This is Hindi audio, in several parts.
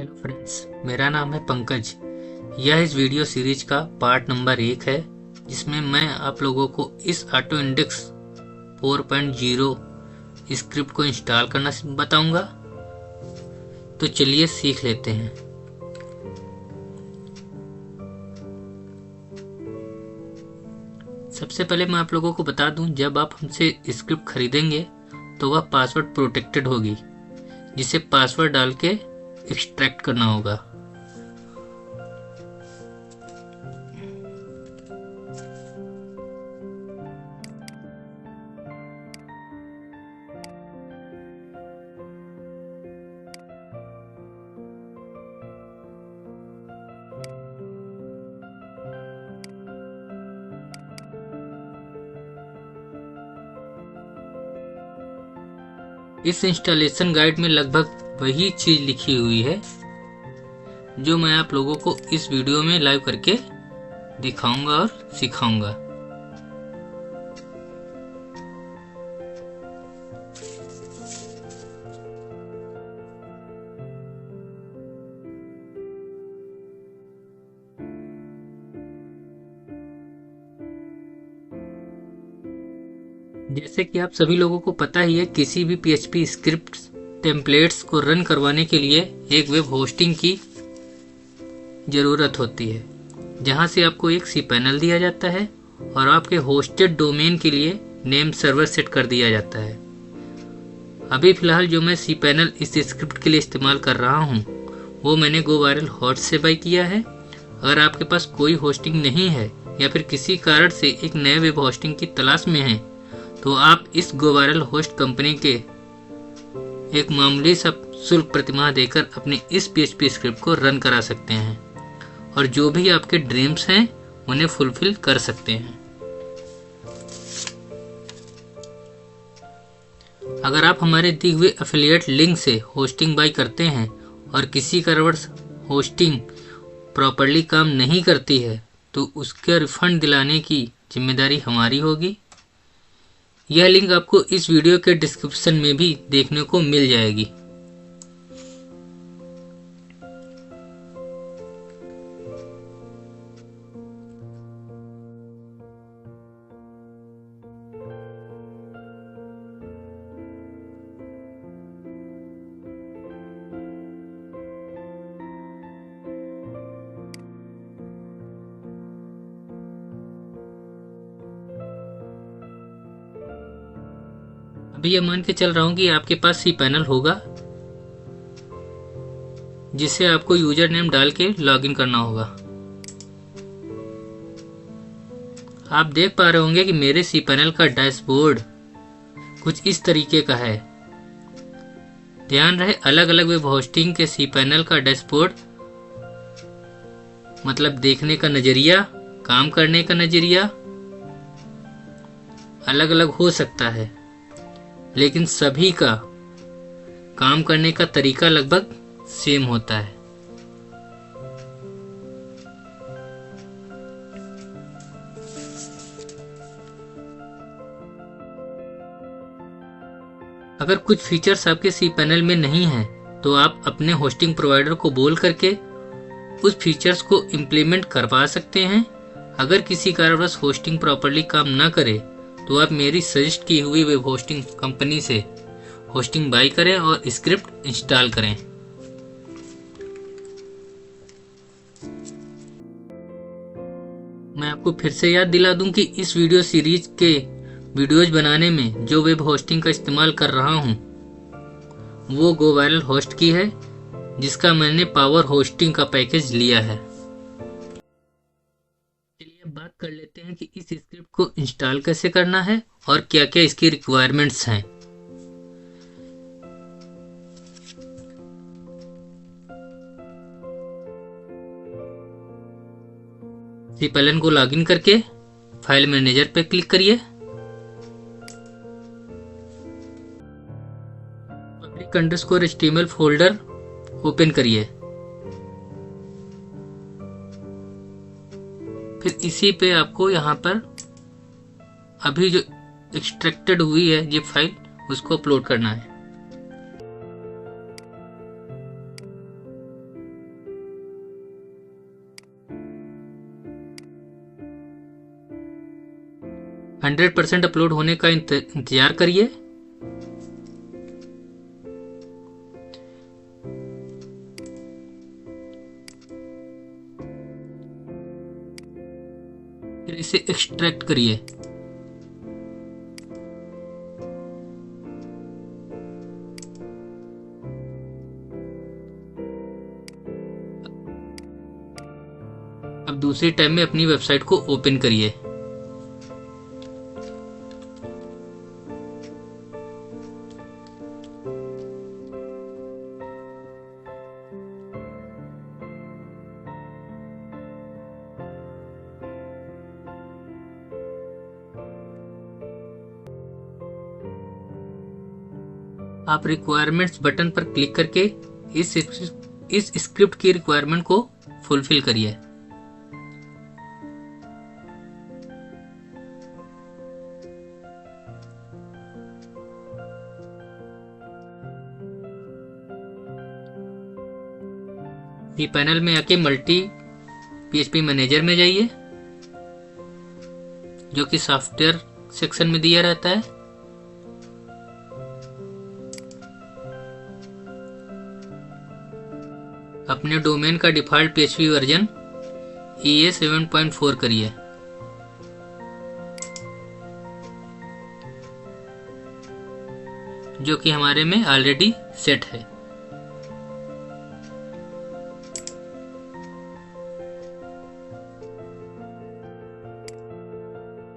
हेलो फ्रेंड्स, मेरा नाम है पंकज। यह इस वीडियो सीरीज का पार्ट नंबर 1 है, जिसमें मैं आप लोगों को इस ऑटो इंडेक्स 4.0 स्क्रिप्ट को इंस्टॉल करना बताऊंगा। तो चलिए सीख लेते हैं। सबसे पहले मैं आप लोगों को बता दूं, जब आप हमसे स्क्रिप्ट खरीदेंगे तो वह पासवर्ड प्रोटेक्टेड होगी, जिसे पासवर्ड डाल के एक्सट्रैक्ट करना होगा। इस इंस्टॉलेशन गाइड में लगभग वही चीज लिखी हुई है जो मैं आप लोगों को इस वीडियो में लाइव करके दिखाऊंगा और सिखाऊंगा। जैसे कि आप सभी लोगों को पता ही है, किसी भी PHP स्क्रिप्ट टेम्पलेट्स को रन करवाने के लिए एक वेब होस्टिंग की ज़रूरत होती है, जहां से आपको एक cPanel दिया जाता है और आपके होस्टेड डोमेन के लिए नेम सर्वर सेट कर दिया जाता है। अभी फिलहाल जो मैं cPanel इस स्क्रिप्ट के लिए इस्तेमाल कर रहा हूं, वो मैंने GoViral होस्ट से बाय किया है। अगर आपके पास कोई होस्टिंग नहीं है या फिर किसी कारण से एक नए वेब होस्टिंग की तलाश में हैं, तो आप इस GoViral होस्ट कंपनी के एक मामूली सा शुल्क प्रतिमाह देकर अपने इस PHP स्क्रिप्ट को रन करा सकते हैं और जो भी आपके ड्रीम्स हैं उन्हें फुलफिल कर सकते हैं। अगर आप हमारे दिए हुए एफिलिएट लिंक से होस्टिंग बाय करते हैं और किसी कारणवश होस्टिंग प्रॉपर्ली काम नहीं करती है, तो उसका रिफंड दिलाने की जिम्मेदारी हमारी होगी। यह लिंक आपको इस वीडियो के डिस्क्रिप्शन में भी देखने को मिल जाएगी। अभी ये मान के चल रहा हूं कि आपके पास cPanel होगा, जिसे आपको यूजर नेम डाल के लॉगिन करना होगा। आप देख पा रहे होंगे कि मेरे cPanel का डैशबोर्ड कुछ इस तरीके का है। ध्यान रहे, अलग अलग वेब होस्टिंग के cPanel का डैशबोर्ड मतलब देखने का नजरिया, काम करने का नजरिया अलग अलग हो सकता है, लेकिन सभी का काम करने का तरीका लगभग सेम होता है। अगर कुछ फीचर्स आपके cPanel में नहीं हैं, तो आप अपने होस्टिंग प्रोवाइडर को बोल करके उस फीचर्स को इम्प्लीमेंट करवा सकते हैं। अगर किसी कारणवश होस्टिंग प्रॉपर्ली काम ना करे, तो आप मेरी सजेस्ट की हुई वेब होस्टिंग कंपनी से होस्टिंग बाय करें और स्क्रिप्ट इंस्टॉल करें। मैं आपको फिर से याद दिला दूं कि इस वीडियो सीरीज के वीडियोज बनाने में जो वेब होस्टिंग का इस्तेमाल कर रहा हूं, वो GoViral होस्ट की है, जिसका मैंने पावर होस्टिंग का पैकेज लिया है। बात कर लेते हैं कि इस स्क्रिप्ट को इंस्टॉल कैसे करना है और क्या क्या इसकी रिक्वायरमेंट्स हैं। cPanel को लॉगिन करके फाइल मैनेजर पे क्लिक करिए। public_html फोल्डर ओपन करिए। फिर इसी पे आपको यहाँ पर अभी जो एक्सट्रैक्टेड हुई है ये फाइल, उसको अपलोड करना है। 100% अपलोड होने का इंतजार करिए। फिर इसे एक्सट्रैक्ट करिए। अब दूसरी टैब में अपनी वेबसाइट को ओपन करिए। आप रिक्वायरमेंट्स बटन पर क्लिक करके इस स्क्रिप्ट की रिक्वायरमेंट को फुलफिल करिए। पैनल में आके मल्टी PHP मैनेजर में जाइए, जो कि सॉफ्टवेयर सेक्शन में दिया रहता है। अपने डोमेन का डिफॉल्ट PHP वर्जन EA 7.4 करिए। जो कि हमारे में ऑलरेडी सेट है।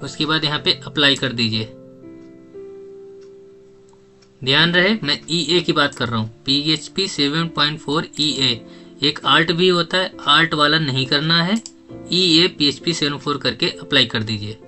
उसके बाद यहाँ पे अप्लाई कर दीजिए। ध्यान रहे मैं EA की बात कर रहा हूँ, PHP 7.4 EA। एक आल्ट भी होता है, आल्ट वाला नहीं करना है। EA PHP 7.4 करके अप्लाई कर दीजिए।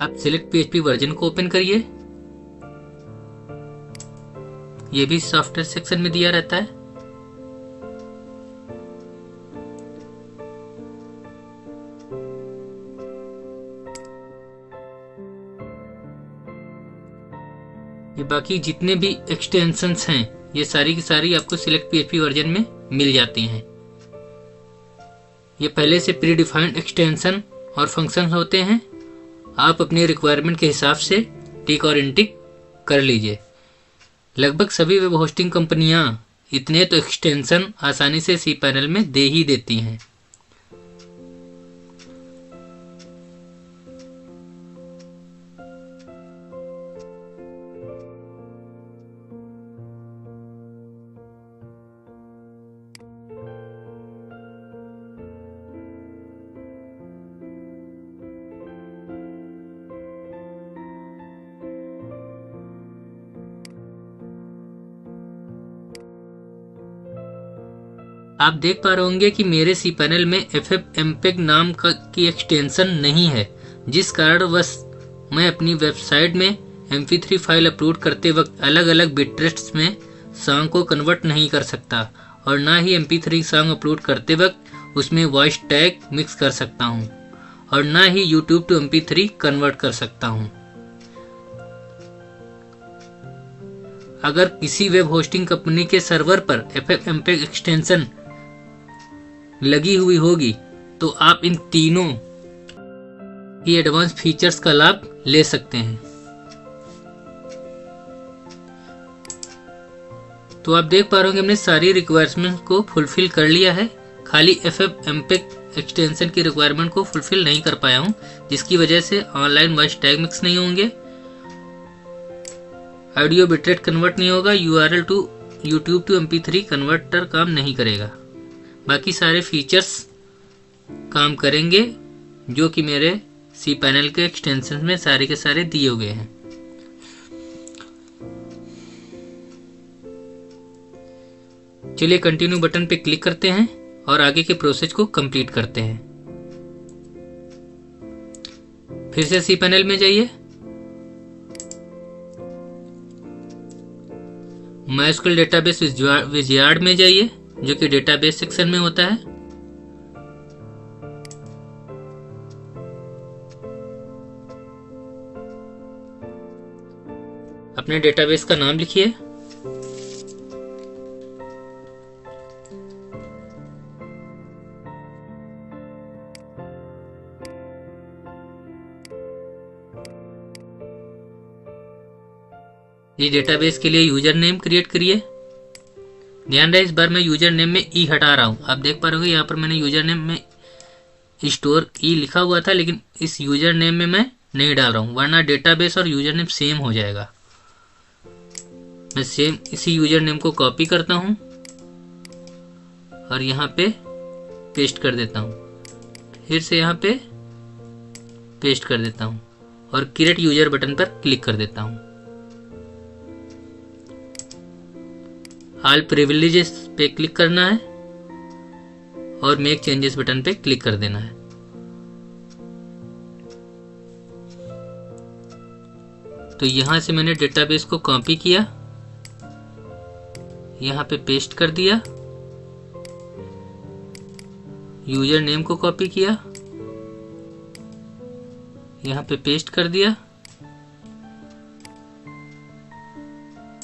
आप सिलेक्ट PHP वर्जन को ओपन करिए। ये भी सॉफ्टवेयर सेक्शन में दिया रहता है। ये बाकी जितने भी एक्सटेंशंस हैं, ये सारी की सारी आपको सिलेक्ट PHP वर्जन में मिल जाती हैं। ये पहले से प्री डिफाइंड एक्सटेंशन और फंक्शंस होते हैं। आप अपनी रिक्वायरमेंट के हिसाब से टिक और इनटिक कर लीजिए। लगभग सभी वेब होस्टिंग कंपनियां इतने तो एक्सटेंशन आसानी से cPanel में दे ही देती हैं। आप देख पा रहे होंगे कि मेरे cPanel में FFmpeg नाम की एक्सटेंशन नहीं है, जिस कारणवश मैं अपनी वेबसाइट में MP3 फाइल अपलोड करते वक्त अलग अलग बिटरेट्स में सॉन्ग को कन्वर्ट नहीं कर सकता, और ना ही MP3 सॉन्ग अपलोड करते वक्त उसमें वॉइस टैग मिक्स कर सकता हूँ, और ना ही YouTube टू MP3 कन्वर्ट कर सकता हूँ। अगर किसी वेब होस्टिंग कंपनी के सर्वर पर FFmpeg एक्सटेंशन लगी हुई होगी तो आप इन तीनों की एडवांस फीचर्स का लाभ ले सकते हैं। तो आप देख पा रहे होंगे हमने सारी रिक्वायरमेंट को फुलफिल कर लिया है। खाली FFmpeg एक्सटेंशन की रिक्वायरमेंट को फुलफिल नहीं कर पाया हूं, जिसकी वजह से ऑनलाइन वॉइस टैग मिक्स नहीं होंगे, ऑडियो बिटरेट कन्वर्ट नहीं होगा, URL to YouTube to MP3 converter काम नहीं करेगा। बाकी सारे फीचर्स काम करेंगे जो कि मेरे cPanel के एक्सटेंशन में सारे के सारे दिए हुए हैं। चलिए कंटिन्यू बटन पे क्लिक करते हैं और आगे के प्रोसेस को कंप्लीट करते हैं। फिर से cPanel में जाइए, MySQL डेटाबेस विजार्ड में जाइए, जो कि डेटाबेस सेक्शन में होता है। अपने डेटाबेस का नाम लिखिए। इस डेटाबेस के लिए यूजर नेम क्रिएट करिए। ध्यान रहे इस बार मैं यूजर नेम में ई हटा रहा हूं। आप देख पा रहे होंगे यहाँ पर मैंने यूजर नेम में स्टोर ई लिखा हुआ था, लेकिन इस यूजर नेम में मैं नहीं डाल रहा हूं, वरना डेटाबेस और यूजर नेम सेम हो जाएगा। मैं सेम इसी यूजर नेम को कॉपी करता हूं और यहाँ पे पेस्ट कर देता हूं, फिर से यहाँ पे पेस्ट कर देता हूं और क्रिएट यूजर बटन पर क्लिक कर देता हूं। ऑल प्रिविलेजेस पे क्लिक करना है और मेक चेंजेस बटन पे क्लिक कर देना है। तो यहां से मैंने डेटाबेस को कॉपी किया, यहां पे पेस्ट कर दिया, यूजर नेम को कॉपी किया, यहां पे पेस्ट कर दिया,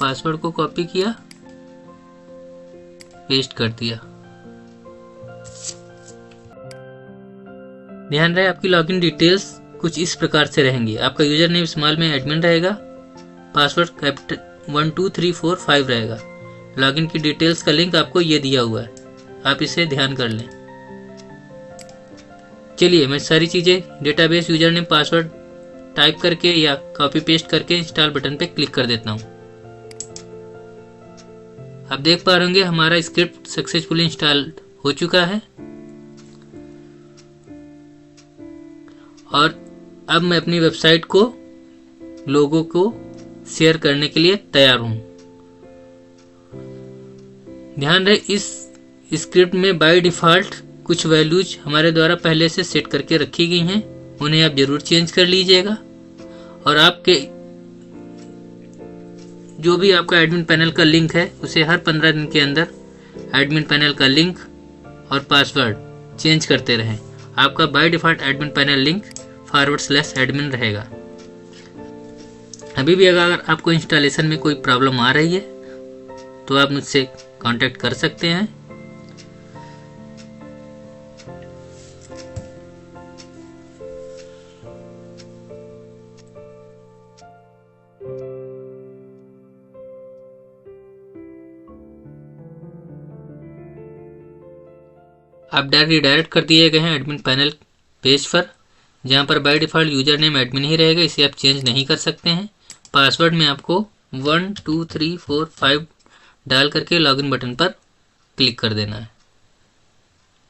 पासवर्ड को कॉपी किया, पेस्ट कर दिया। ध्यान रहे आपकी लॉगिन डिटेल्स कुछ इस प्रकार से रहेंगी। आपका यूजर नेम स्मॉल में एडमिन रहेगा, पासवर्ड कैपिटल 1 2 3 4 5 रहेगा। लॉगिन की डिटेल्स का लिंक आपको ये दिया हुआ है, आप इसे ध्यान कर लें। चलिए मैं सारी चीजें database, user name, password type करके या कॉपी पेस्ट करके इंस्टॉल बटन पे क्लिक कर देता हूं। आप देख पा रहे होंगे हमारा स्क्रिप्ट सक्सेसफुली इंस्टॉल हो चुका है और अब मैं अपनी वेबसाइट को, लोगों को शेयर करने के लिए तैयार हूं। ध्यान रहे इस स्क्रिप्ट में बाय डिफॉल्ट कुछ वैल्यूज हमारे द्वारा पहले से सेट करके रखी गई हैं, उन्हें आप जरूर चेंज कर लीजिएगा। और आपके जो भी आपका एडमिन पैनल का लिंक है उसे हर 15 दिन के अंदर एडमिन पैनल का लिंक और पासवर्ड चेंज करते रहें। आपका by default admin panel link /admin रहेगा। अभी भी अगर आपको इंस्टॉलेशन में कोई प्रॉब्लम आ रही है तो आप मुझसे कांटेक्ट कर सकते हैं। आप डायरेक्ट कर दिए गए हैं एडमिन पैनल पेज पर, जहां पर by default user name admin ही रहेगा, इसे आप चेंज नहीं कर सकते हैं। पासवर्ड में आपको 1 2 3 4 5 डाल करके लॉगिन बटन पर क्लिक कर देना है।